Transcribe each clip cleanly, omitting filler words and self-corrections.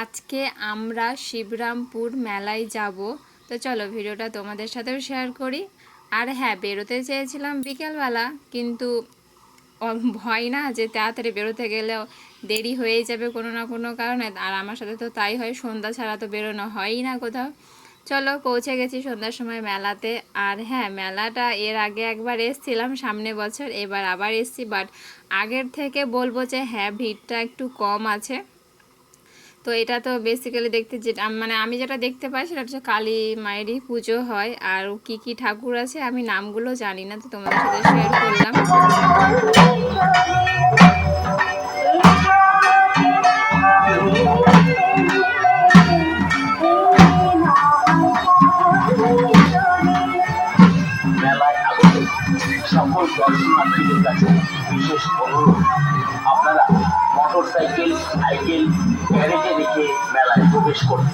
আজকে আমরা শিবরামপুর মেলায় যাব। তো চলো ভিডিওটা তোমাদের সাথেও শেয়ার করি। আর হ্যাঁ, বেরোতে চেয়েছিলাম বিকেলবেলা, কিন্তু ভয় না যে তাড়াতাড়ি বেরোতে গেলেও দেরি হয়ে যাবে কোনো না কোনো কারণে। আর আমার সাথে তো তাই হয়, সন্ধ্যা ছাড়া তো বেরোনো হয়ই না কোথাও। চলো পৌঁছে গেছি সন্ধ্যার সময় মেলাতে। আর হ্যাঁ, মেলাটা এর আগে একবার এসছিলাম সামনে বছর, এবার আবার এসছি। বাট আগের থেকে বলবো যে হ্যাঁ, ভিড়টা একটু কম আছে। তো এটা তো বেসিক্যালি দেখতে যেটা মানে আমি যেটা দেখতে পাই সেটা হচ্ছে কালী মায়েরই পুজো হয়। আর কি কি ঠাকুর আছে আমি নামগুলো জানি না, তো তোমাদের সাথে শেয়ার করলাম। সকল দর্শনার্থীদের কাছে বিশেষ অনুরোধ, আপনারা মোটরসাইকেল সাইকেল গ্যারেজে রেখে মেলায় প্রবেশ করুন।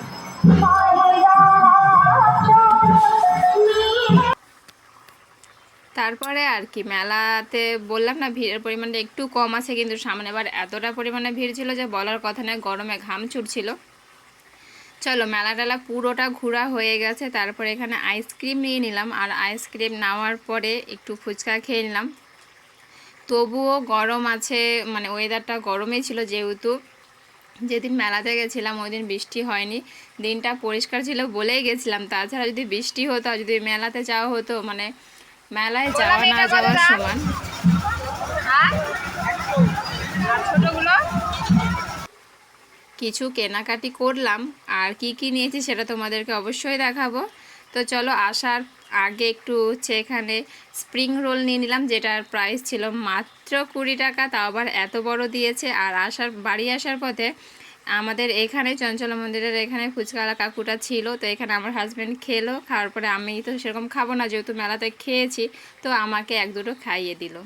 তারপরে আর কি, মেলাতে বললাম না ভিড়ের পরিমাণটা একটু কম আছে, কিন্তু সামনে এবার এতটা পরিমাণে ভিড় ছিল যে বলার কথা নয়, গরমে ঘাম ছুটছিল। চলো মেলা টেলা পুরোটা ঘোরা হয়ে গেছে। তারপরে এখানে আইসক্রিম নিয়ে নিলাম, আর আইসক্রিম নেওয়ার পরে একটু ফুচকা খেয়ে নিলাম। তবুও গরম আছে, মানে ওয়েদারটা গরমই ছিল, যেহেতু যেদিন মেলাতে গেছিলাম ওই দিন বৃষ্টি হয়নি, দিনটা পরিষ্কার ছিল বলেই গেছিলাম। তাছাড়া যদি বৃষ্টি হতো আর যদি মেলাতে যাওয়া হতো, মানে মেলায় যাওয়া না যাওয়ার সমান। কিছু কেনাকাটি করলাম, আর কি কি নিয়েছি সেটা তোমাদেরকে অবশ্যই দেখাবো। তো চলো, আসার আগে একটু হচ্ছে এখানে স্প্রিং রোল নিয়ে নিলাম, যেটার প্রাইস ছিল মাত্র 20 টাকা, তাও আবার এত বড় দিয়েছে। আর বাড়ি আসার পথে আমাদের এখানে চঞ্চলা মন্দিরের এখানে ফুচকাওয়ালা কাকুটা ছিল, তো এখানে আমার হাজব্যান্ড খেলো। খাওয়ার পরে আমি তো সেরকম খাবো না, যেহেতু মেলাতে খেয়েছি, তো আমাকে এক দুটো খাইয়ে দিল।